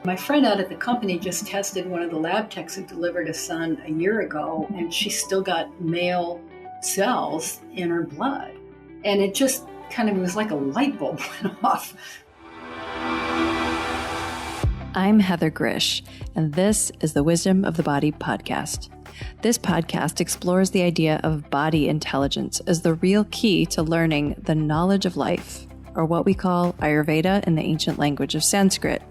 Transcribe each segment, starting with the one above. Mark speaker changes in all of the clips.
Speaker 1: My friend out at the company just tested one of the lab techs who delivered a son a year ago, and she still got male cells in her blood. And it just kind of was like a light bulb went off.
Speaker 2: I'm Heather Grish, and this is the Wisdom of the Body podcast. This podcast explores the idea of body intelligence as the real key to learning the knowledge of life, or what we call Ayurveda in the ancient language of Sanskrit.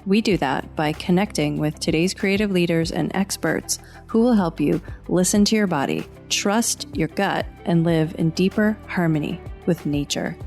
Speaker 2: We do that by connecting with today's creative leaders and experts who will help you listen to your body, trust your gut, and live in deeper harmony with nature.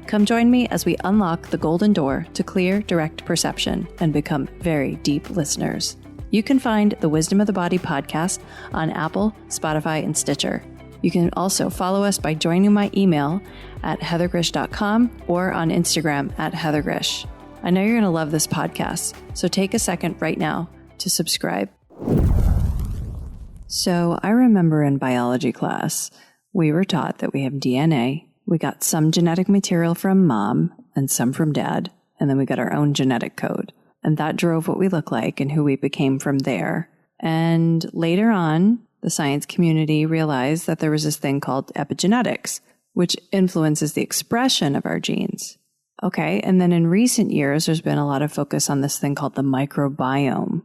Speaker 2: Come join me as we unlock the golden door to clear, direct perception and become very deep listeners. You can find the Wisdom of the Body podcast on Apple, Spotify, and Stitcher. You can also follow us by joining my email at heathergrish.com or on Instagram at heathergrish. I know you're going to love this podcast, so take a second right now to subscribe. So I remember in biology class, we were taught that we have DNA. We got some genetic material from mom and some from dad, and then we got our own genetic code. And that drove what we look like and who we became from there. And later on, the science community realized that there was this thing called epigenetics, which influences the expression of our genes. Okay, and then in recent years, there's been a lot of focus on this thing called the microbiome,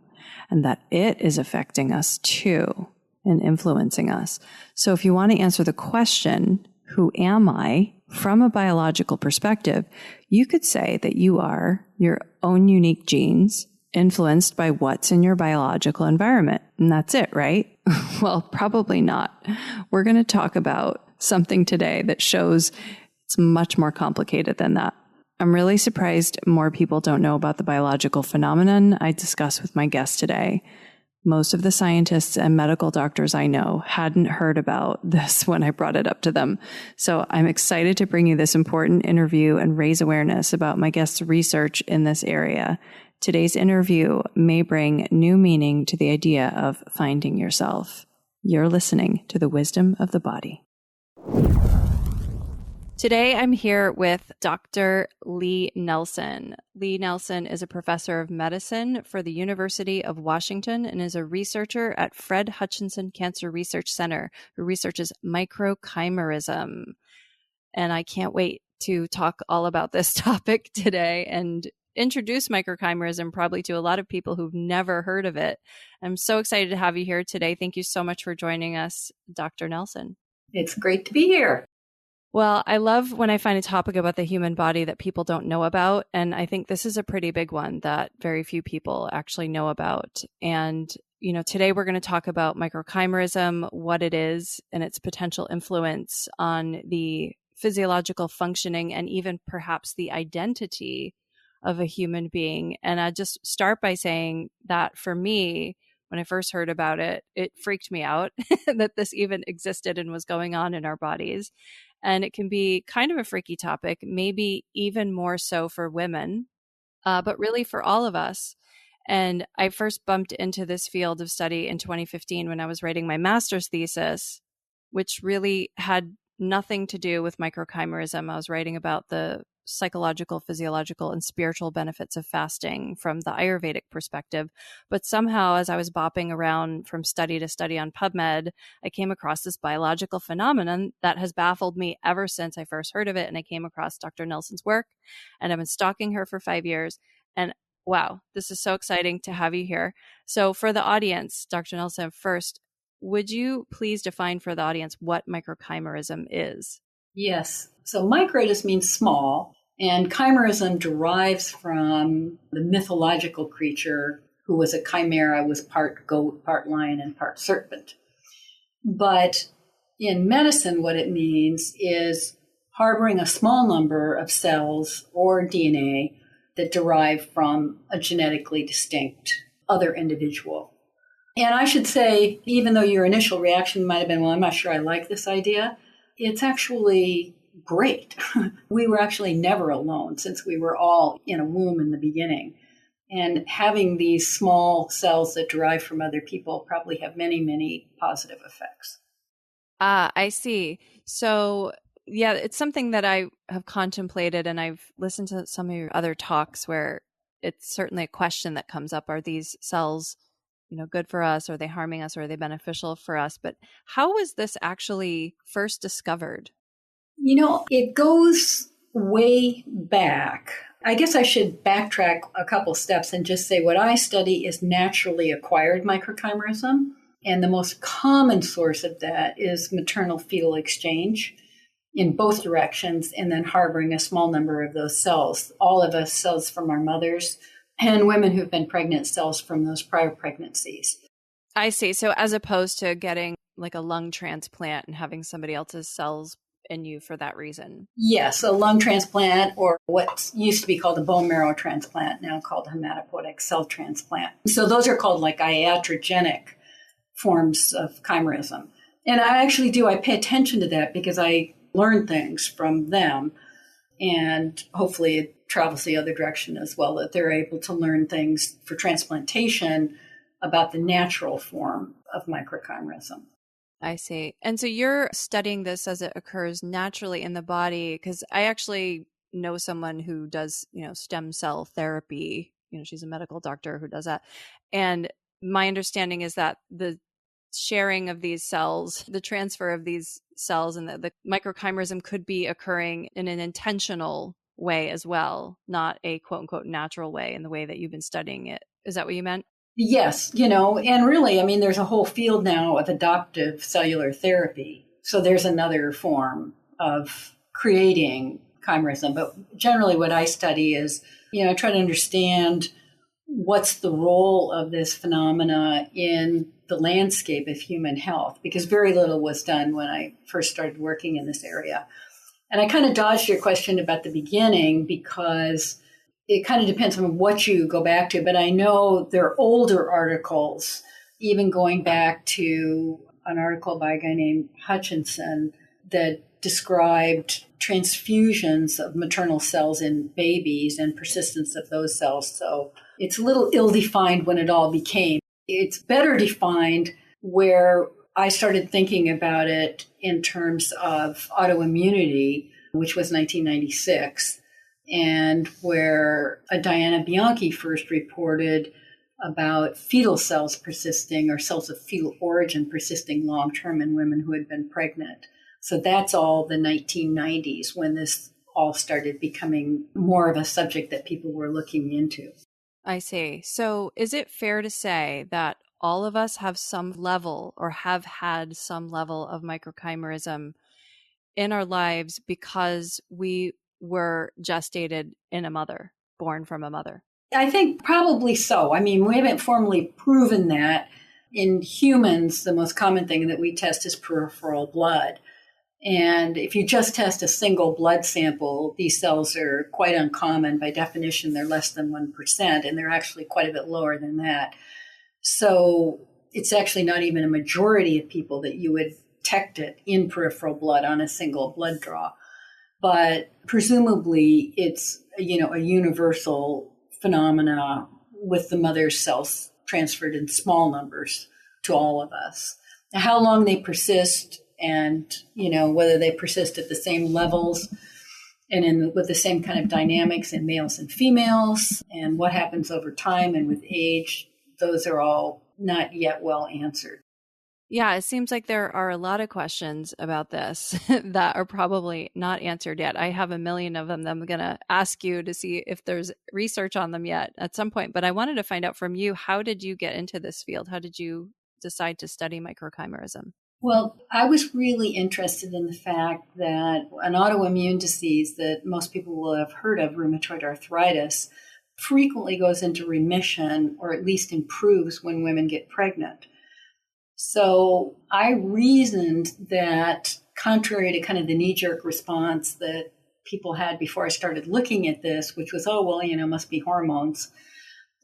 Speaker 2: and that it is affecting us too and influencing us. So if you want to answer the question, who am I, from a biological perspective, you could say that you are your own unique genes influenced by what's in your biological environment. And that's it, right? Well, probably not. We're going to talk about something today that shows it's much more complicated than that. I'm really surprised more people don't know about the biological phenomenon I discuss with my guest today. Most of the scientists and medical doctors I know hadn't heard about this when I brought it up to them. So I'm excited to bring you this important interview and raise awareness about my guest's research in this area. Today's interview may bring new meaning to the idea of finding yourself. You're listening to the Wisdom of the Body. Today, I'm here with Dr. Lee Nelson. Lee Nelson is a professor of medicine for the University of Washington and is a researcher at Fred Hutchinson Cancer Research Center, who researches microchimerism. And I can't wait to talk all about this topic today and introduce microchimerism probably to a lot of people who've never heard of it. I'm so excited to have you here today. Thank you so much for joining us, Dr. Nelson.
Speaker 1: It's great to be here.
Speaker 2: Well, I love when I find a topic about the human body that people don't know about. And I think this is a pretty big one that very few people actually know about. And, today we're going to talk about microchimerism, what it is, and its potential influence on the physiological functioning and even perhaps the identity of a human being. And I just start by saying that for me, when I first heard about it, it freaked me out that this even existed and was going on in our bodies. And it can be kind of a freaky topic, maybe even more so for women, but really for all of us. And I first bumped into this field of study in 2015 when I was writing my master's thesis, which really had nothing to do with microchimerism. I was writing about the psychological, physiological, and spiritual benefits of fasting from the Ayurvedic perspective. But somehow, as I was bopping around from study to study on PubMed, I came across this biological phenomenon that has baffled me ever since I first heard of it. And I came across Dr. Nelson's work, and I've been stalking her for 5 years. And wow, this is so exciting to have you here. So for the audience, Dr. Nelson, first, would you please define for the audience what microchimerism is?
Speaker 1: Yes. So micro just means small, and chimerism derives from the mythological creature who was a chimera, was part goat, part lion, and part serpent. But in medicine, what it means is harboring a small number of cells or DNA that derive from a genetically distinct other individual. And I should say, even though your initial reaction might have been, well, I'm not sure I like this idea, it's actually great. We were actually never alone since we were all in a womb in the beginning. And having these small cells that derive from other people probably have many, many positive effects.
Speaker 2: I see. So, yeah, it's something that I have contemplated, and I've listened to some of your other talks where it's certainly a question that comes up. Are these cells, good for us? Are they harming us? Or are they beneficial for us? But how was this actually first discovered?
Speaker 1: It goes way back. I guess I should backtrack a couple steps and just say what I study is naturally acquired microchimerism. And the most common source of that is maternal-fetal exchange in both directions, and then harboring a small number of those cells. All of us cells from our mothers, and women who've been pregnant cells from those prior pregnancies.
Speaker 2: I see. So as opposed to getting like a lung transplant and having somebody else's cells in you for that reason.
Speaker 1: Yes, a lung transplant, or what used to be called a bone marrow transplant, now called hematopoietic cell transplant. So those are called like iatrogenic forms of chimerism. And I pay attention to that because I learn things from them, and hopefully it travels the other direction as well, that they're able to learn things for transplantation about the natural form of microchimerism.
Speaker 2: I see. And so you're studying this as it occurs naturally in the body, because I actually know someone who does, stem cell therapy. She's a medical doctor who does that. And my understanding is that the sharing of these cells, the transfer of these cells, and the microchimerism could be occurring in an intentional way as well, not a quote unquote natural way in the way that you've been studying it. Is that what you meant?
Speaker 1: Yes, and really, there's a whole field now of adoptive cellular therapy. So there's another form of creating chimerism. But generally what I study is, I try to understand what's the role of this phenomena in the landscape of human health, because very little was done when I first started working in this area. And I kind of dodged your question about the beginning because it kind of depends on what you go back to. But I know there are older articles, even going back to an article by a guy named Hutchinson that described transfusions of maternal cells in babies and persistence of those cells. So it's a little ill-defined when it all became. It's better defined where I started thinking about it in terms of autoimmunity, which was 1996, and where Diana Bianchi first reported about fetal cells persisting, or cells of fetal origin persisting long-term in women who had been pregnant. So that's all the 1990s when this all started becoming more of a subject that people were looking into.
Speaker 2: I see. So is it fair to say that all of us have some level or have had some level of microchimerism in our lives because we were gestated in a mother, born from a mother?
Speaker 1: I think probably so. We haven't formally proven that. In humans, the most common thing that we test is peripheral blood. And if you just test a single blood sample, these cells are quite uncommon. By definition, they're less than 1%, and they're actually quite a bit lower than that. So it's actually not even a majority of people that you would detect it in peripheral blood on a single blood draw. But presumably it's, a universal phenomena with the mother's cells transferred in small numbers to all of us. Now, how long they persist, and whether they persist at the same levels and with the same kind of dynamics in males and females, and what happens over time and with age, those are all not yet well answered.
Speaker 2: Yeah, it seems like there are a lot of questions about this that are probably not answered yet. I have a million of them that I'm going to ask you to see if there's research on them yet at some point. But I wanted to find out from you, how did you get into this field? How did you decide to study microchimerism?
Speaker 1: Well, I was really interested in the fact that an autoimmune disease that most people will have heard of, rheumatoid arthritis, frequently goes into remission or at least improves when women get pregnant. So I reasoned that, contrary to kind of the knee-jerk response that people had before I started looking at this, which was, must be hormones.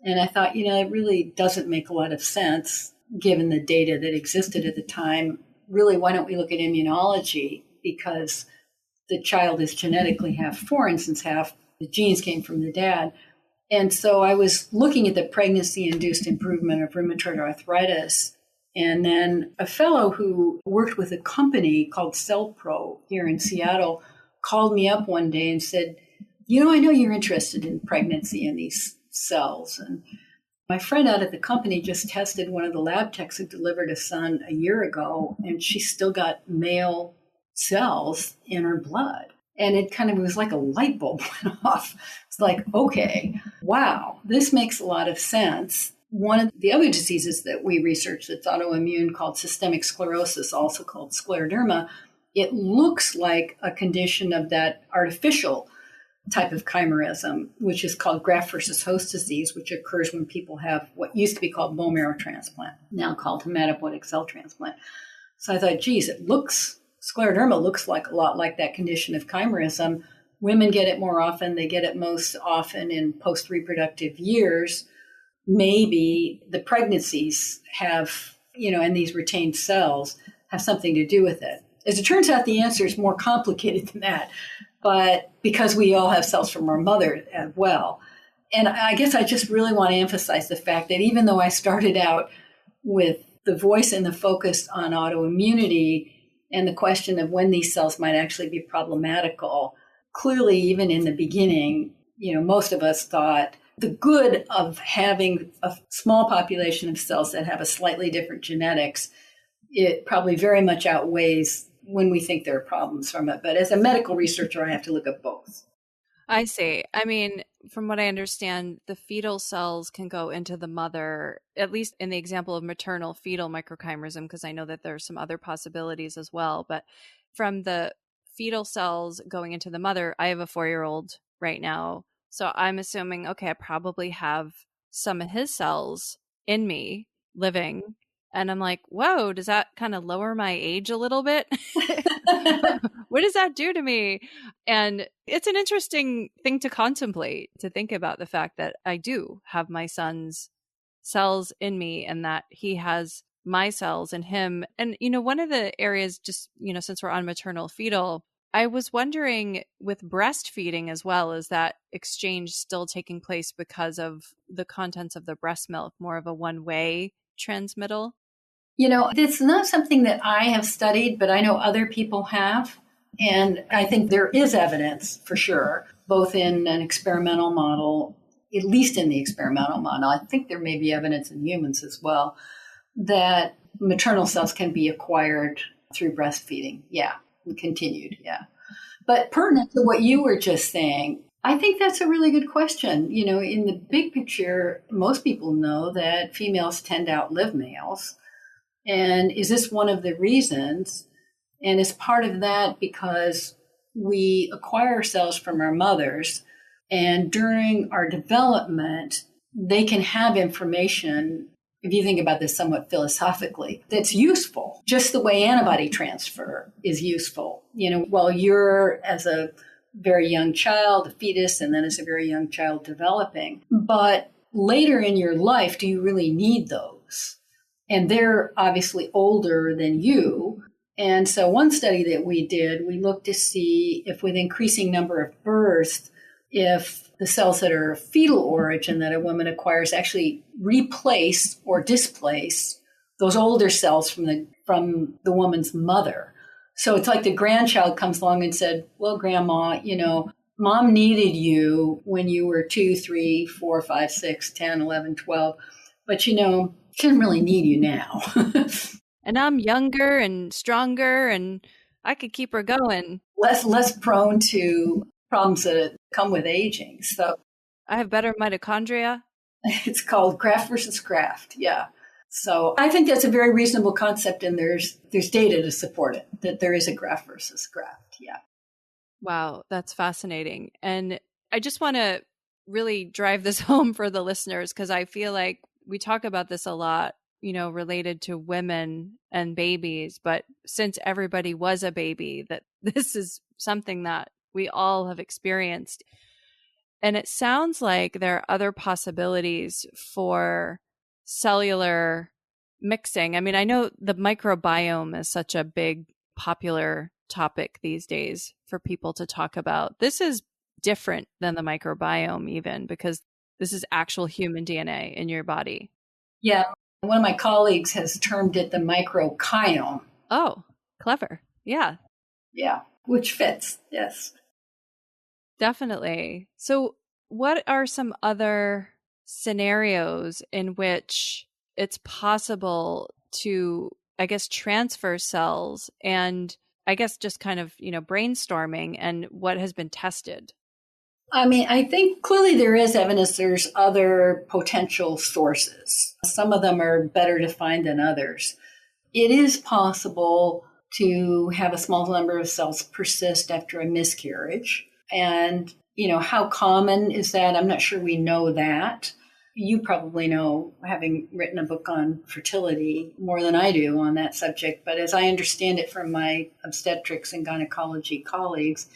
Speaker 1: And I thought, it really doesn't make a lot of sense given the data that existed at the time. Really, why don't we look at immunology? Because the child is genetically half foreign, since half the genes came from the dad. And so I was looking at the pregnancy-induced improvement of rheumatoid arthritis. And then a fellow who worked with a company called CellPro here in Seattle called me up one day and said, I know you're interested in pregnancy and these cells. And my friend out at the company just tested one of the lab techs who delivered a son a year ago, and she still got male cells in her blood. And it kind of was like a light bulb went off. It's like, okay, wow, this makes a lot of sense. One of the other diseases that we research that's autoimmune called systemic sclerosis, also called scleroderma, it looks like a condition of that artificial type of chimerism, which is called graft versus host disease, which occurs when people have what used to be called bone marrow transplant, now called hematopoietic cell transplant. So I thought, geez, scleroderma looks like a lot like that condition of chimerism. Women get it more often. They get it most often in post-reproductive years. Maybe the pregnancies have, and these retained cells have something to do with it. As it turns out, the answer is more complicated than that, but because we all have cells from our mother as well. And I guess I just really want to emphasize the fact that even though I started out with the voice and the focus on autoimmunity and the question of when these cells might actually be problematical, clearly, even in the beginning, most of us thought the good of having a small population of cells that have a slightly different genetics, it probably very much outweighs when we think there are problems from it. But as a medical researcher, I have to look at both.
Speaker 2: I see. I mean, from what I understand, the fetal cells can go into the mother, at least in the example of maternal-fetal microchimerism, because I know that there are some other possibilities as well. But from the fetal cells going into the mother, I have a 4-year-old right now. So I'm assuming, okay, I probably have some of his cells in me living. And I'm like, whoa, does that kind of lower my age a little bit? What does that do to me? And it's an interesting thing to contemplate, to think about the fact that I do have my son's cells in me and that he has my cells in him. And, one of the areas, just, since we're on maternal fetal, I was wondering with breastfeeding as well, is that exchange still taking place because of the contents of the breast milk, more of a one-way transmittal?
Speaker 1: It's not something that I have studied, but I know other people have. And I think there is evidence for sure, both in an experimental model, at least in the experimental model. I think there may be evidence in humans as well, that maternal cells can be acquired through breastfeeding. Yeah, and continued. Yeah. But pertinent to what you were just saying, I think that's a really good question. In the big picture, most people know that females tend to outlive males. And is this one of the reasons? And is part of that because we acquire cells from our mothers, and during our development, they can have information, if you think about this somewhat philosophically, that's useful, just the way antibody transfer is useful. While you're as a very young child, a fetus, and then as a very young child developing. But later in your life, do you really need those? And they're obviously older than you. And so one study that we did, we looked to see if with increasing number of births, if the cells that are of fetal origin that a woman acquires actually replace or displace those older cells from the woman's mother. So it's like the grandchild comes along and said, well, Grandma, Mom needed you when you were 2, 3, 4, 5, 6, 10, 11, 12. But, she doesn't really need you now.
Speaker 2: And I'm younger and stronger and I could keep her going.
Speaker 1: Less prone to problems that come with aging. So
Speaker 2: I have better mitochondria.
Speaker 1: It's called graft versus graft. Yeah. So I think that's a very reasonable concept, and there's data to support it, that there is a graft versus graft. Yeah.
Speaker 2: Wow, that's fascinating. And I just want to really drive this home for the listeners, because I feel like we talk about this a lot, related to women and babies, but since everybody was a baby, that this is something that we all have experienced. And it sounds like there are other possibilities for cellular mixing. I mean, I know the microbiome is such a big, popular topic these days for people to talk about. This is different than the microbiome even, because this is actual human DNA in your body.
Speaker 1: Yeah. One of my colleagues has termed it the microbiome.
Speaker 2: Oh, clever. Yeah.
Speaker 1: Yeah. Which fits. Yes.
Speaker 2: Definitely. So what are some other scenarios in which it's possible to, I guess, transfer cells and I guess just kind of, brainstorming and what has been tested?
Speaker 1: I mean, I think clearly there is evidence there's other potential sources. Some of them are better defined than others. It is possible to have a small number of cells persist after a miscarriage. And, how common is that? I'm not sure we know that. You probably know, having written a book on fertility, more than I do on that subject. But as I understand it from my obstetrics and gynecology colleagues,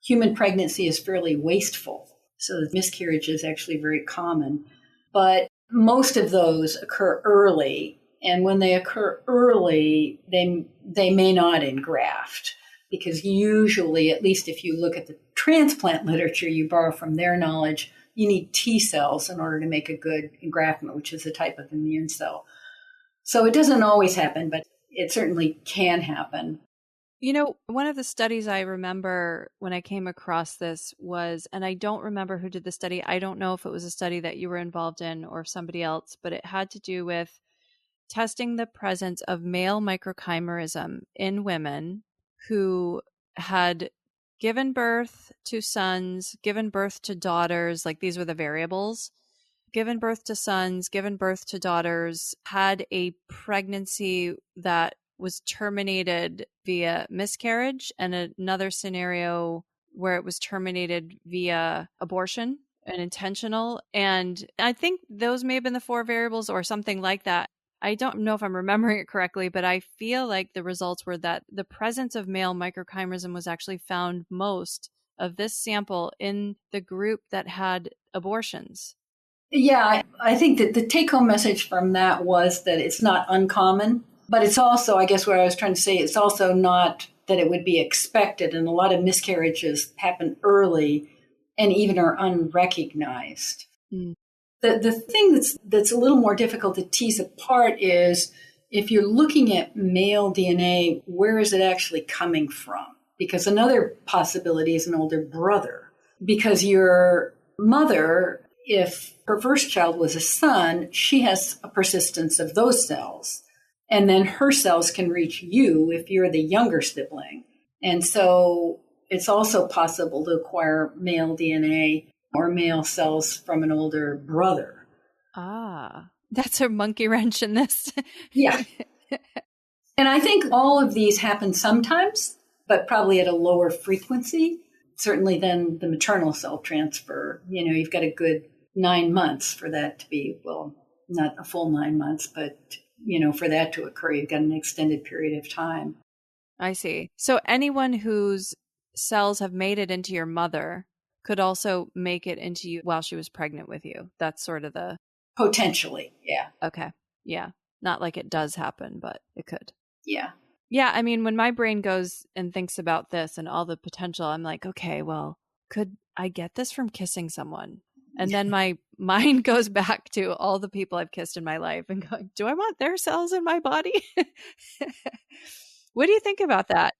Speaker 1: human pregnancy is fairly wasteful. So miscarriage is actually very common. But most of those occur early. And when they occur early, they may not engraft. Because usually, at least if you look at the transplant literature, you borrow from their knowledge, you need T cells in order to make a good engraftment, which is a type of immune cell. So it doesn't always happen, but it certainly can happen.
Speaker 2: One of the studies I remember when I came across this was, and I don't remember who did the study. I don't know if it was a study that you were involved in or somebody else, but it had to do with testing the presence of male microchimerism in women who had given birth to sons, given birth to daughters, like these were the variables, given birth to sons, given birth to daughters, had a pregnancy that was terminated via miscarriage, and another scenario where it was terminated via abortion and intentional. And I think those may have been the 4 variables or something like that. I don't know if I'm remembering it correctly, but I feel like the results were that the presence of male microchimerism was actually found most of this sample in the group that had abortions.
Speaker 1: Yeah, I think that the take-home message from that was that it's not uncommon, but it's also, I guess what I was trying to say, it's also not that it would be expected. And a lot of miscarriages happen early and even are unrecognized.
Speaker 2: Mm.
Speaker 1: The thing that's a little more difficult to tease apart is if you're looking at male DNA, where is it actually coming from? Because another possibility is an older brother. Because your mother, if her first child was a son, she has a persistence of those cells. And then her cells can reach you if you're the younger sibling. And so it's also possible to acquire male DNA or male cells from an older brother.
Speaker 2: Ah, that's a monkey wrench in this.
Speaker 1: Yeah. And I think all of these happen sometimes, but probably at a lower frequency, certainly than the maternal cell transfer. You've got a good 9 months for that to be, well, not a full 9 months, but, for that to occur, you've got an extended period of time.
Speaker 2: I see. So anyone whose cells have made it into your mother could also make it into you while she was pregnant with you. That's sort of the...
Speaker 1: Potentially, yeah.
Speaker 2: Okay. Yeah. Not like it does happen, but it could.
Speaker 1: Yeah.
Speaker 2: Yeah. I mean, when my brain goes and thinks about this and all the potential, I'm like, okay, well, could I get this from kissing someone? And then my mind goes back to all the people I've kissed in my life and going, do I want their cells in my body? What do you think about that?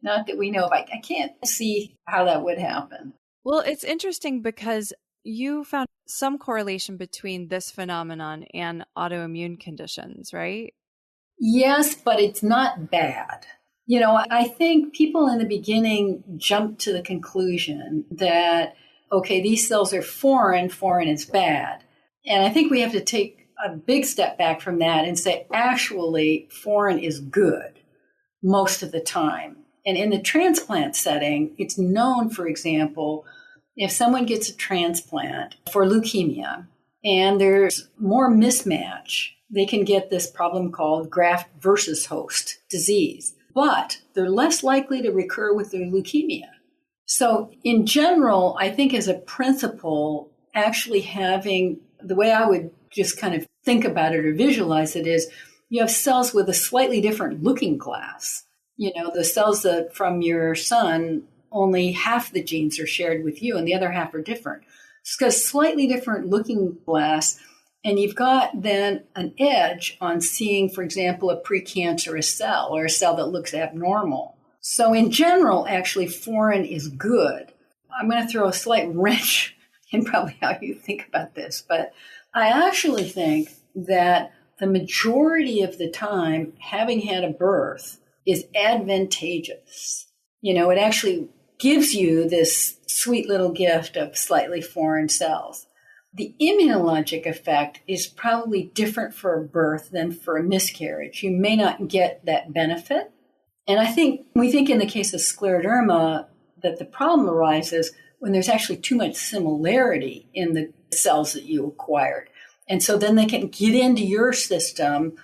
Speaker 1: Not that we know of. I can't see how that would happen.
Speaker 2: Well, it's interesting because you found some correlation between this phenomenon and autoimmune conditions, right?
Speaker 1: Yes, but it's not bad. I think people in the beginning jumped to the conclusion that, okay, these cells are foreign is bad. And I think we have to take a big step back from that and say, actually, foreign is good most of the time. And in the transplant setting, it's known, for example, if someone gets a transplant for leukemia and there's more mismatch, they can get this problem called graft versus host disease. But they're less likely to recur with their leukemia. So in general, I think as a principle, actually having the way I would just kind of think about it or visualize it is you have cells with a slightly different looking glass. The cells that from your son, only half the genes are shared with you and the other half are different. It's got a slightly different looking glass. And you've got then an edge on seeing, for example, a precancerous cell or a cell that looks abnormal. So in general, actually, foreign is good. I'm going to throw a slight wrench in probably how you think about this, but I actually think that the majority of the time, having had a birth is advantageous. It actually gives you this sweet little gift of slightly foreign cells. The immunologic effect is probably different for a birth than for a miscarriage. You may not get that benefit. And we think in the case of scleroderma that the problem arises when there's actually too much similarity in the cells that you acquired. And so then they can get into your system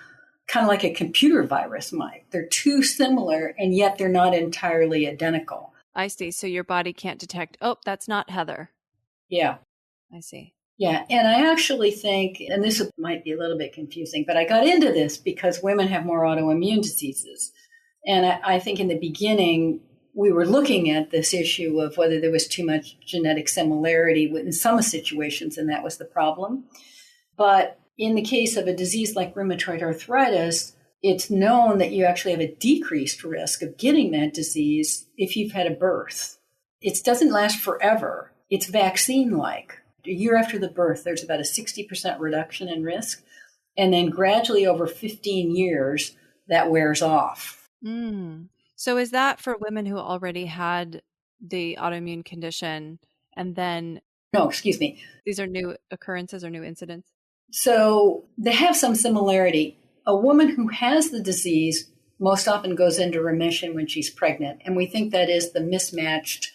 Speaker 1: kind of like a computer virus might. They're too similar, and yet they're not entirely identical.
Speaker 2: I see. So your body can't detect, oh, that's not Heather.
Speaker 1: Yeah.
Speaker 2: I see.
Speaker 1: Yeah. And I actually think, and this might be a little bit confusing, but I got into this because women have more autoimmune diseases. And I think in the beginning, we were looking at this issue of whether there was too much genetic similarity in some situations, and that was the problem. But in the case of a disease like rheumatoid arthritis, it's known that you actually have a decreased risk of getting that disease if you've had a birth. It doesn't last forever. It's vaccine-like. A year after the birth, there's about a 60% reduction in risk. And then gradually over 15 years, that wears off.
Speaker 2: So is that for women who already had the autoimmune condition and then...
Speaker 1: No, excuse me.
Speaker 2: These are new occurrences or new incidents?
Speaker 1: So they have some similarity. A woman who has the disease most often goes into remission when she's pregnant. And we think that is the mismatched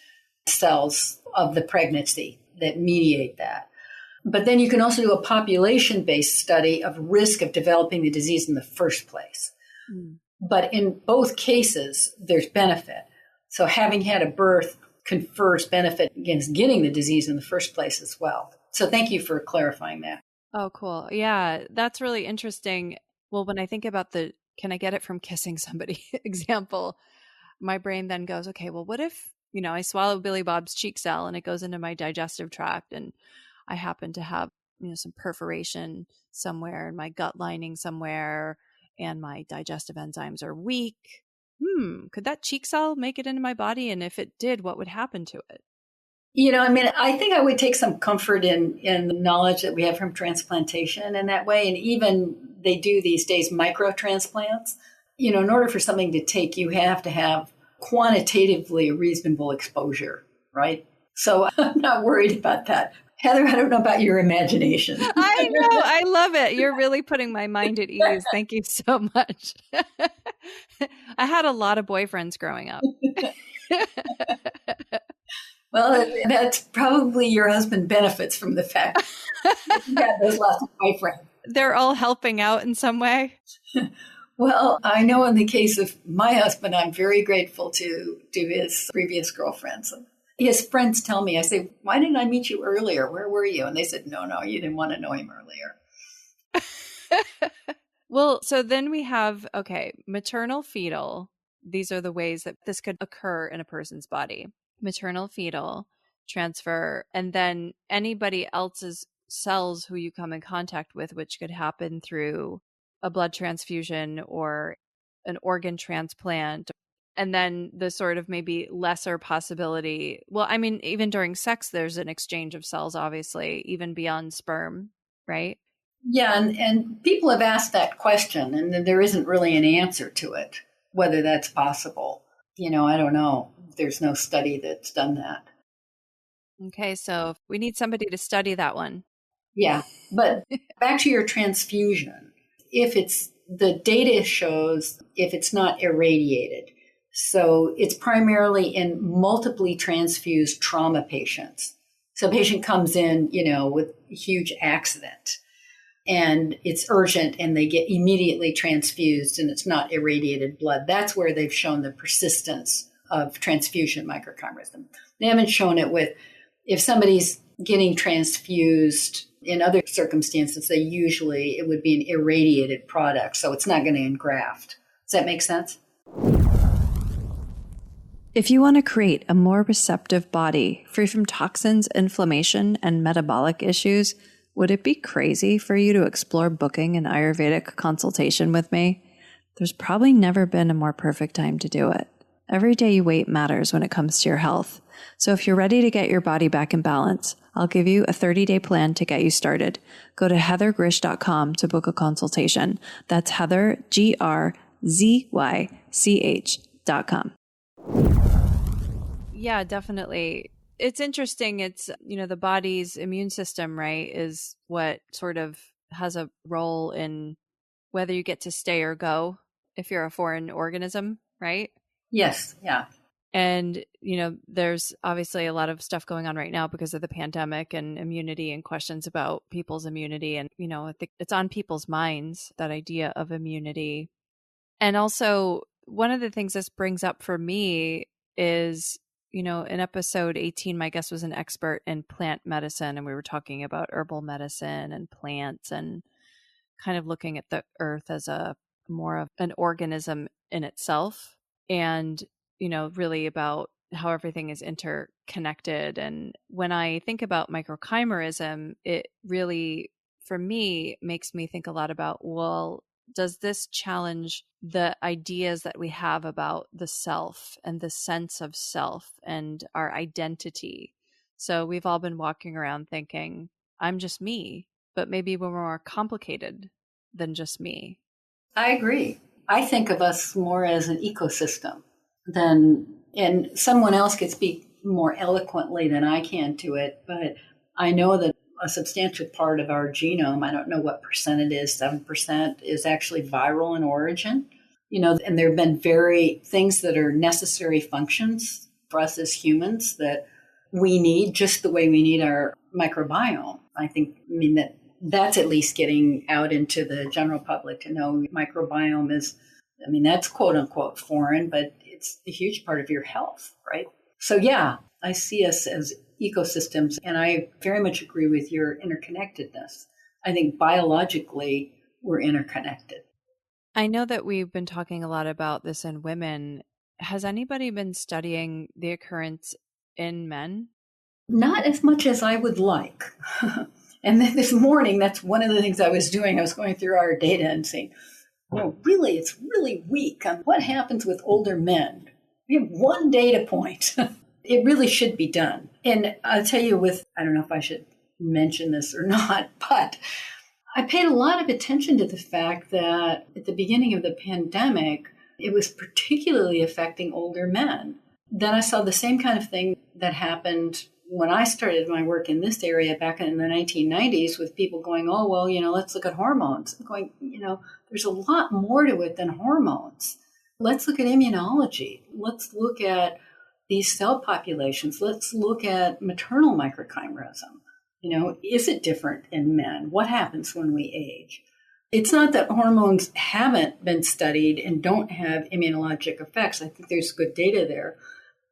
Speaker 1: cells of the pregnancy that mediate that. But then you can also do a population-based study of risk of developing the disease in the first place. But in both cases, there's benefit. So having had a birth confers benefit against getting the disease in the first place as well. So thank you for clarifying that.
Speaker 2: Oh, cool. Yeah, that's really interesting. Well, when I think about the can I get it from kissing somebody example, my brain then goes, okay, well, what if, I swallow Billy Bob's cheek cell and it goes into my digestive tract and I happen to have, some perforation somewhere in my gut lining somewhere and my digestive enzymes are weak. Could that cheek cell make it into my body? And if it did, what would happen to it?
Speaker 1: I think I would take some comfort in the knowledge that we have from transplantation in that way. And even they do these days microtransplants. In order for something to take, you have to have quantitatively reasonable exposure, right? So I'm not worried about that. Heather, I don't know about your imagination.
Speaker 2: I know. I love it. You're really putting my mind at ease. Thank you so much. I had a lot of boyfriends growing up.
Speaker 1: Well, that's probably your husband benefits from the fact that you got those lots of boyfriends.
Speaker 2: They're all helping out in some way.
Speaker 1: Well, I know in the case of my husband, I'm very grateful to his previous girlfriends. His friends tell me, I say, why didn't I meet you earlier? Where were you? And they said, no, you didn't want to know him earlier.
Speaker 2: Well, so then we have, maternal-fetal. These are the ways that this could occur in a person's body. Maternal-fetal transfer, and then anybody else's cells who you come in contact with, which could happen through a blood transfusion or an organ transplant. And then the sort of maybe lesser possibility. Well, even during sex, there's an exchange of cells, obviously, even beyond sperm, right?
Speaker 1: Yeah, and people have asked that question, and there isn't really an answer to it, whether that's possible. I don't know. There's no study that's done that.
Speaker 2: Okay, so we need somebody to study that one.
Speaker 1: Yeah, but back to your transfusion. The data shows if it's not irradiated. So it's primarily in multiply transfused trauma patients. So a patient comes in, with a huge accident and it's urgent and they get immediately transfused and it's not irradiated blood. That's where they've shown the persistence of transfusion microchimerism. They haven't shown it with, if somebody's getting transfused in other circumstances, it would be an irradiated product. So it's not going to engraft. Does that make sense?
Speaker 2: If you want to create a more receptive body, free from toxins, inflammation, and metabolic issues, would it be crazy for you to explore booking an Ayurvedic consultation with me? There's probably never been a more perfect time to do it. Every day you wait matters when it comes to your health. So if you're ready to get your body back in balance, I'll give you a 30-day plan to get you started. Go to heathergrish.com to book a consultation. That's Heather, GRZYCH.com. Yeah, definitely. It's interesting. It's, the body's immune system, right, is what sort of has a role in whether you get to stay or go if you're a foreign organism, right?
Speaker 1: Yes. Yeah.
Speaker 2: And, there's obviously a lot of stuff going on right now because of the pandemic and immunity and questions about people's immunity. And, I think it's on people's minds, that idea of immunity. And also, one of the things this brings up for me is, in episode 18, my guest was an expert in plant medicine, and we were talking about herbal medicine and plants and kind of looking at the earth as a more of an organism in itself. And really about how everything is interconnected. And when I think about microchimerism, it really, for me, makes me think a lot about, well, does this challenge the ideas that we have about the self and the sense of self and our identity? So we've all been walking around thinking, I'm just me, but maybe we're more complicated than just me.
Speaker 1: I agree. I think of us more as an ecosystem and someone else could speak more eloquently than I can to it, but I know that a substantial part of our genome, I don't know what percent it is, 7%, is actually viral in origin. And there have been things that are necessary functions for us as humans that we need, just the way we need our microbiome. That's at least getting out into the general public to know microbiome is, that's quote unquote foreign, but it's a huge part of your health, right? So yeah, I see us as ecosystems, and I very much agree with your interconnectedness. I think biologically we're interconnected.
Speaker 2: I know that we've been talking a lot about this in women. Has anybody been studying the occurrence in men?
Speaker 1: Not as much as I would like. And then this morning, that's one of the things I was doing. I was going through our data and saying, really, it's really weak on what happens with older men. We have one data point. It really should be done. And I'll tell you I don't know if I should mention this or not, but I paid a lot of attention to the fact that at the beginning of the pandemic, it was particularly affecting older men. Then I saw the same kind of thing that happened when I started my work in this area back in the 1990s with people going, oh, well, let's look at hormones. I'm going, there's a lot more to it than hormones. Let's look at immunology. Let's look at these cell populations. Let's look at maternal microchimerism. Is it different in men? What happens when we age? It's not that hormones haven't been studied and don't have immunologic effects. I think there's good data there,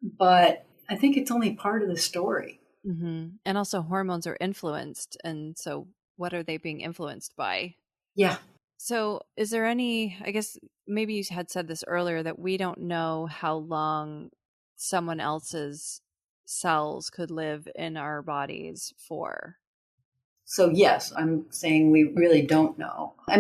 Speaker 1: but I think it's only part of the story.
Speaker 2: Mm-hmm. And also hormones are influenced. And so what are they being influenced by?
Speaker 1: Yeah.
Speaker 2: So is there any, I guess maybe you had said this earlier, that we don't know how long someone else's cells could live in our bodies for?
Speaker 1: So yes, I'm saying we really don't know. I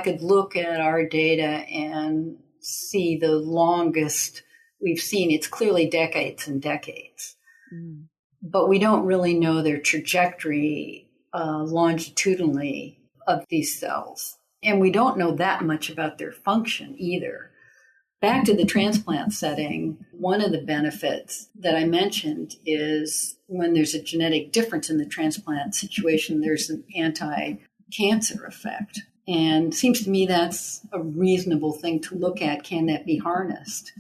Speaker 1: could look at our data and see the longest we've seen. It's clearly decades and decades. Mm. But we don't really know their trajectory longitudinally of these cells. And we don't know that much about their function either. Back to the transplant setting, one of the benefits that I mentioned is when there's a genetic difference in the transplant situation, there's an anti-cancer effect. And it seems to me that's a reasonable thing to look at. Can that be harnessed?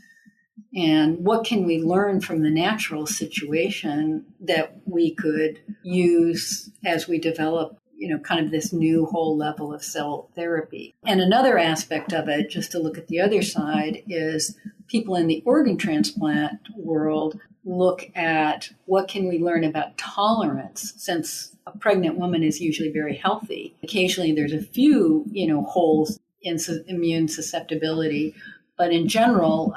Speaker 1: And what can we learn from the natural situation that we could use as we develop, kind of this new whole level of cell therapy? And another aspect of it, just to look at the other side, is people in the organ transplant world look at what can we learn about tolerance, since a pregnant woman is usually very healthy. Occasionally there's a few, holes in immune susceptibility. But in general,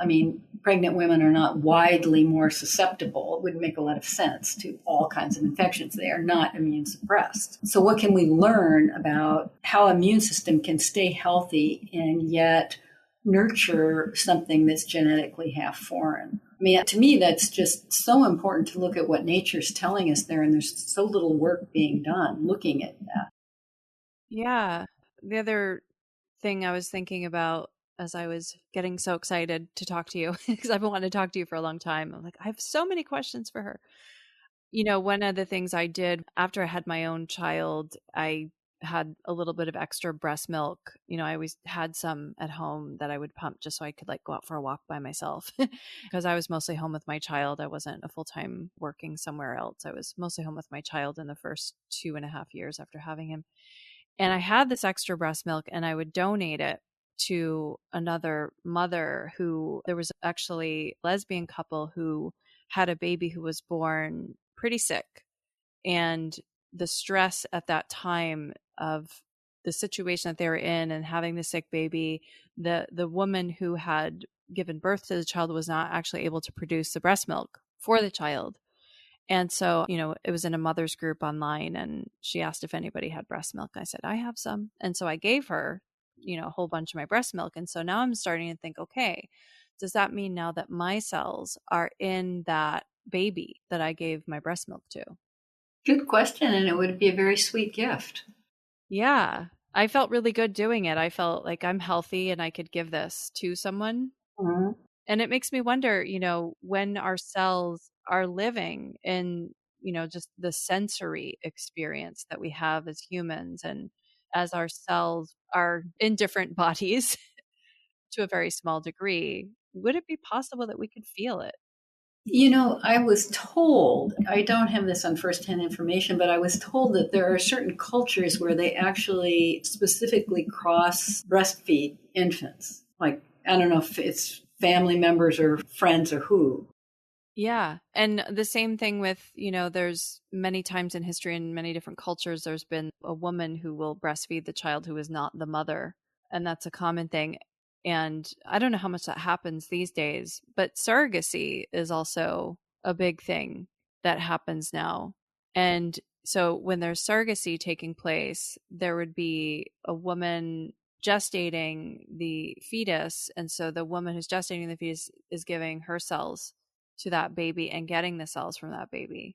Speaker 1: pregnant women are not widely more susceptible. It would make a lot of sense to all kinds of infections. They are not immune suppressed. So what can we learn about how immune system can stay healthy and yet nurture something that's genetically half foreign? mean, to me, that's just so important to look at what nature's telling us there. And there's so little work being done looking at that.
Speaker 2: Yeah. The other thing I was thinking about as I was getting so excited to talk to you, because I've been wanting to talk to you for a long time. I'm like, I have so many questions for her. One of the things I did after I had my own child, I had a little bit of extra breast milk. I always had some at home that I would pump just so I could go out for a walk by myself because I was mostly home with my child. I wasn't a full-time working somewhere else. I was mostly home with my child in the first 2.5 years after having him. And I had this extra breast milk and I would donate it to another mother there was actually a lesbian couple who had a baby who was born pretty sick. And the stress at that time of the situation that they were in and having the sick baby, the woman who had given birth to the child was not actually able to produce the breast milk for the child. And so, it was in a mother's group online and she asked if anybody had breast milk. I said, I have some. And so I gave her, a whole bunch of my breast milk. And so now I'm starting to think, okay, does that mean now that my cells are in that baby that I gave my breast milk to?
Speaker 1: Good question. And it would be a very sweet gift.
Speaker 2: Yeah. I felt really good doing it. I felt like I'm healthy and I could give this to someone.
Speaker 1: Mm-hmm.
Speaker 2: And it makes me wonder, when our cells are living in, just the sensory experience that we have as humans, and as our cells are in different bodies to a very small degree, would it be possible that we could feel it?
Speaker 1: I was told, I don't have this on firsthand information, but I was told that there are certain cultures where they actually specifically cross breastfeed infants. Like, I don't know if it's family members or friends or who.
Speaker 2: Yeah. And the same thing with, there's many times in history in many different cultures, there's been a woman who will breastfeed the child who is not the mother. And that's a common thing. And I don't know how much that happens these days, but surrogacy is also a big thing that happens now. And so when there's surrogacy taking place, there would be a woman gestating the fetus. And so the woman who's gestating the fetus is giving her cells to that baby and getting the cells from that baby.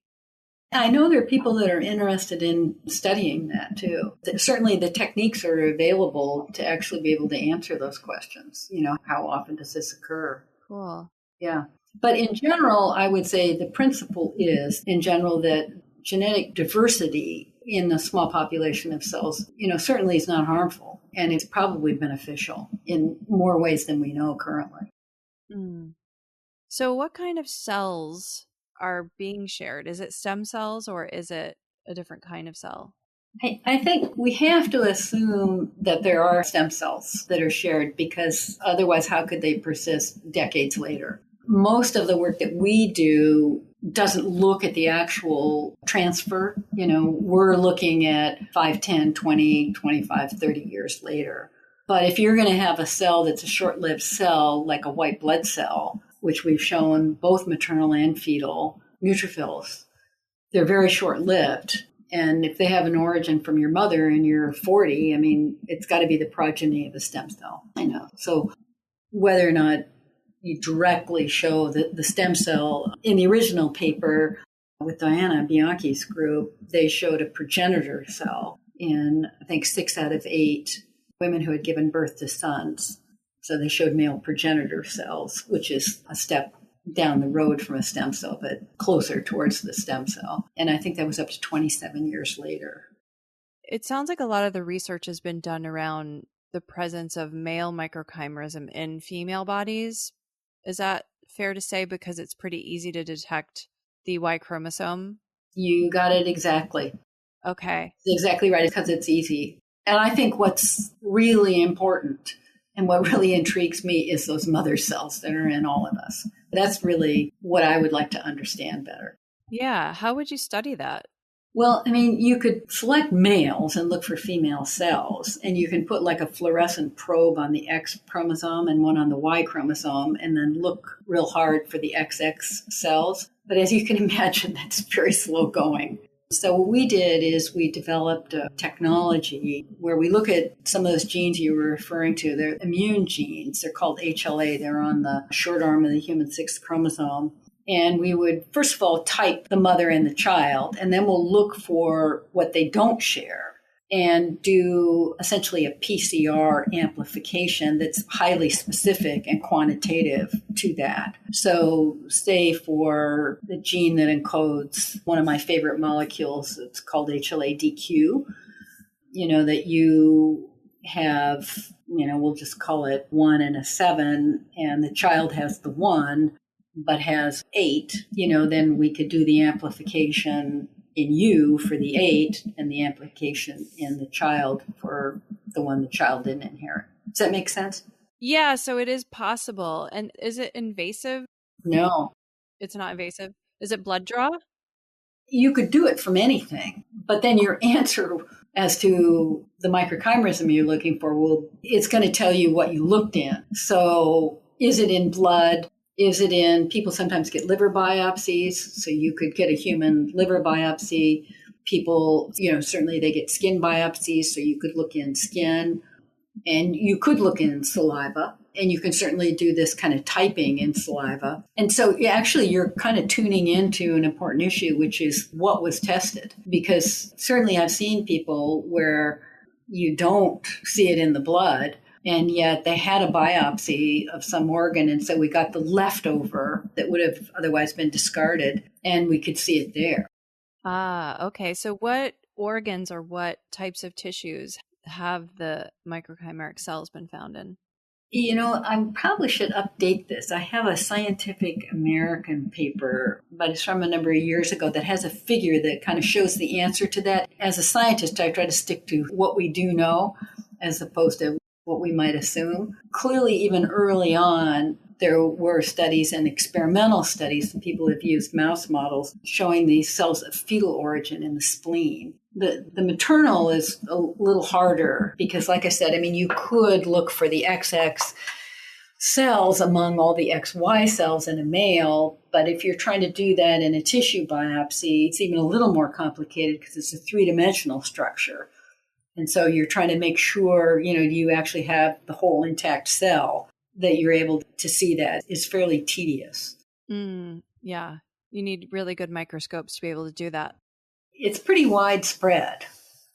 Speaker 1: I know there are people that are interested in studying that too. Certainly the techniques are available to actually be able to answer those questions. How often does this occur?
Speaker 2: Cool.
Speaker 1: Yeah. But in general, I would say the principle is, in general, that genetic diversity in a small population of cells, certainly is not harmful. And it's probably beneficial in more ways than we know currently.
Speaker 2: Mm. So what kind of cells are being shared? Is it stem cells or is it a different kind of cell?
Speaker 1: I think we have to assume that there are stem cells that are shared, because otherwise, how could they persist decades later? Most of the work that we do doesn't look at the actual transfer. We're looking at 5, 10, 20, 25, 30 years later. But if you're going to have a cell that's a short-lived cell, like a white blood cell, which we've shown both maternal and fetal neutrophils, they're very short-lived. And if they have an origin from your mother and you're 40, it's got to be the progeny of a stem cell. So whether or not you directly show the stem cell, in the original paper with Diana Bianchi's group, they showed a progenitor cell in, I think, 6 out of 8 women who had given birth to sons. So they showed male progenitor cells, which is a step down the road from a stem cell, but closer towards the stem cell. And I think that was up to 27 years later.
Speaker 2: It sounds like a lot of the research has been done around the presence of male microchimerism in female bodies. Is that fair to say, because it's pretty easy to detect the Y chromosome?
Speaker 1: You got it exactly.
Speaker 2: Okay.
Speaker 1: Exactly right, because it's easy. And I think what's really important and what really intrigues me is those mother cells that are in all of us. That's really what I would like to understand better.
Speaker 2: Yeah. How would you study that?
Speaker 1: Well, you could select males and look for female cells, and you can put like a fluorescent probe on the X chromosome and one on the Y chromosome, and then look real hard for the XX cells. But as you can imagine, that's very slow going. So what we did is we developed a technology where we look at some of those genes you were referring to. They're immune genes. They're called HLA. They're on the short arm of the human 6th chromosome. And we would, first of all, type the mother and the child, and then we'll look for what they don't share and do essentially a PCR amplification that's highly specific and quantitative to that. So say for the gene that encodes one of my favorite molecules, it's called HLA-DQ, that you have, we'll just call it 1 and a 7, and the child has the 1, but has 8, then we could do the amplification in you for the 8 and the amplification in the child for the one the child didn't inherit. Does that make sense?
Speaker 2: Yeah, so it is possible. And is it invasive?
Speaker 1: No.
Speaker 2: It's not invasive. Is it blood draw?
Speaker 1: You could do it from anything, but then your answer as to the microchimerism you're looking for, it's going to tell you what you looked in. So is it in blood? Is it in, people sometimes get liver biopsies, so you could get a human liver biopsy. People, certainly they get skin biopsies, so you could look in skin, and you could look in saliva, and you can certainly do this kind of typing in saliva. And so actually you're kind of tuning into an important issue, which is what was tested. Because certainly I've seen people where you don't see it in the blood, and yet they had a biopsy of some organ, and so we got the leftover that would have otherwise been discarded, and we could see it there.
Speaker 2: Ah, okay. So what organs or what types of tissues have the microchimeric cells been found in?
Speaker 1: I probably should update this. I have a Scientific American paper, but it's from a number of years ago, that has a figure that kind of shows the answer to that. As a scientist, I try to stick to what we do know as opposed to what we might assume. Clearly, even early on, there were studies and experimental studies, and people have used mouse models showing these cells of fetal origin in the spleen. The maternal is a little harder because, like I said, you could look for the XX cells among all the XY cells in a male, but if you're trying to do that in a tissue biopsy, it's even a little more complicated because it's a three-dimensional structure. And so you're trying to make sure, you actually have the whole intact cell, that you're able to see that. Is fairly tedious.
Speaker 2: Yeah. You need really good microscopes to be able to do that.
Speaker 1: It's pretty widespread.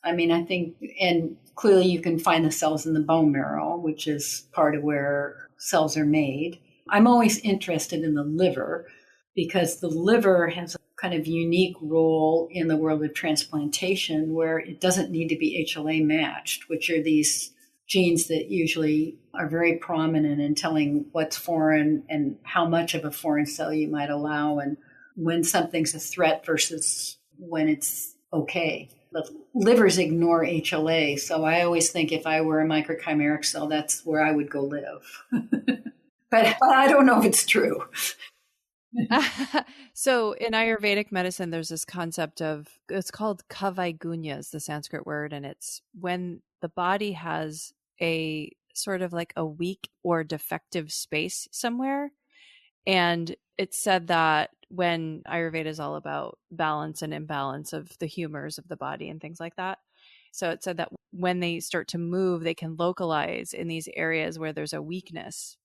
Speaker 1: I think, and clearly you can find the cells in the bone marrow, which is part of where cells are made. I'm always interested in the liver because the liver has a kind of unique role in the world of transplantation where it doesn't need to be HLA matched, which are these genes that usually are very prominent in telling what's foreign and how much of a foreign cell you might allow and when something's a threat versus when it's okay. But livers ignore HLA, so I always think if I were a microchimeric cell, that's where I would go live. But I don't know if it's true.
Speaker 2: So in Ayurvedic medicine, there's this concept of, it's called kavaigunya is the Sanskrit word. And it's when the body has a sort of like a weak or defective space somewhere. And it's said that when Ayurveda is all about balance and imbalance of the humors of the body and things like that. So it said that when they start to move, they can localize in these areas where there's a weakness.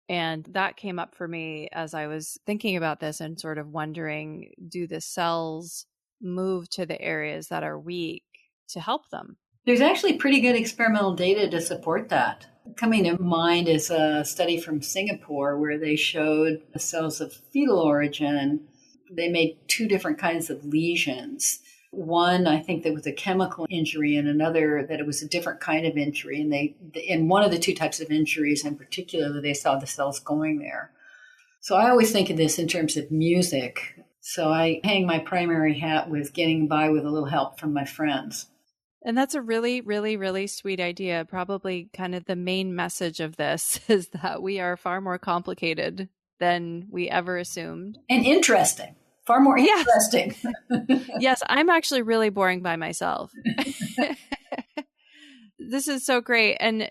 Speaker 2: And that came up for me as I was thinking about this and sort of wondering, do the cells move to the areas that are weak to help them?
Speaker 1: There's actually pretty good experimental data to support that. Coming to mind is a study from Singapore where they showed the cells of fetal origin. They made 2 different kinds of lesions. One, I think that was a chemical injury, and another that it was a different kind of injury. And in one of the 2 types of injuries in particular, they saw the cells going there. So I always think of this in terms of music. So I hang my primary hat with getting by with a little help from my friends.
Speaker 2: And that's a really, really, really sweet idea. Probably kind of the main message of this is that we are far more complicated than we ever assumed.
Speaker 1: And interesting. Far more interesting.
Speaker 2: Yes, I'm actually really boring by myself. This is so great. And,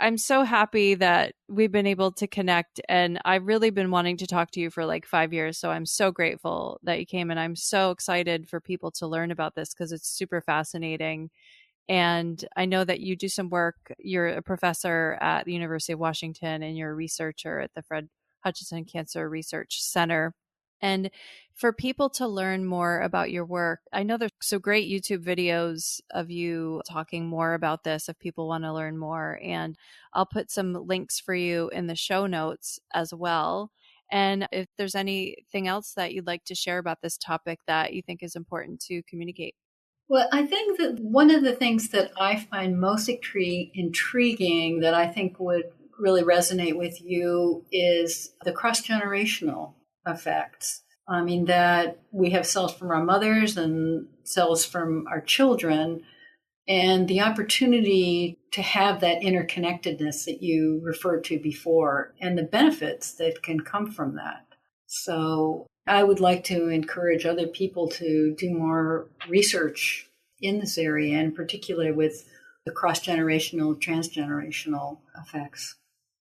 Speaker 2: I'm so happy that we've been able to connect. And I've really been wanting to talk to you for like 5 years. So I'm so grateful that you came. And I'm so excited for people to learn about this because it's super fascinating. And I know that you do some work. You're a professor at the University of Washington and you're a researcher at the Fred Hutchinson Cancer Research Center. And for people to learn more about your work, I know there's so great YouTube videos of you talking more about this if people want to learn more. And I'll put some links for you in the show notes as well. And if there's anything else that you'd like to share about this topic that you think is important to communicate.
Speaker 1: Well, I think that one of the things that I find most intriguing that I think would really resonate with you is the cross-generational effects. I mean, that we have cells from our mothers and cells from our children, and the opportunity to have that interconnectedness that you referred to before and the benefits that can come from that. So I would like to encourage other people to do more research in this area, and particularly with the cross-generational, transgenerational effects.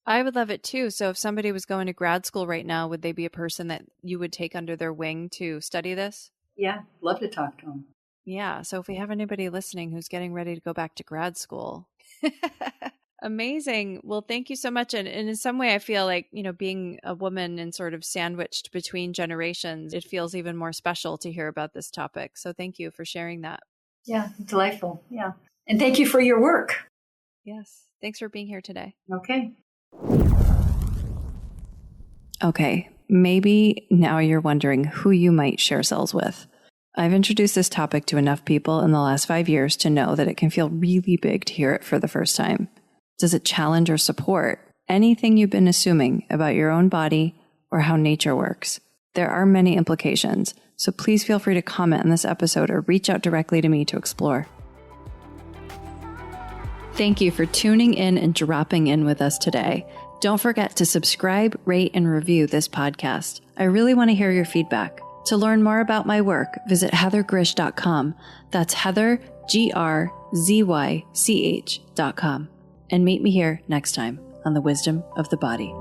Speaker 2: I would love it too. So if somebody was going to grad school right now, would they be a person that you would take under their wing to study this?
Speaker 1: Yeah, love to talk to them.
Speaker 2: Yeah. So if we have anybody listening who's getting ready to go back to grad school. Amazing. Well, thank you so much. And in some way, I feel like, being a woman and sort of sandwiched between generations, it feels even more special to hear about this topic. So thank you for sharing that.
Speaker 1: Yeah, delightful. Yeah. And thank you for your work.
Speaker 2: Yes. Thanks for being here today.
Speaker 1: Okay.
Speaker 2: Okay, maybe now you're wondering who you might share cells with. I've introduced this topic to enough people in the last 5 years to know that it can feel really big to hear it for the first time. Does it challenge or support anything you've been assuming about your own body or how nature works? There are many implications, so please feel free to comment on this episode or reach out directly to me to explore. Thank you for tuning in and dropping in with us today. Don't forget to subscribe, rate, and review this podcast. I really want to hear your feedback. To learn more about my work, visit heathergrish.com. That's Heather, GRZYCH.com. And meet me here next time on The Wisdom of the Body.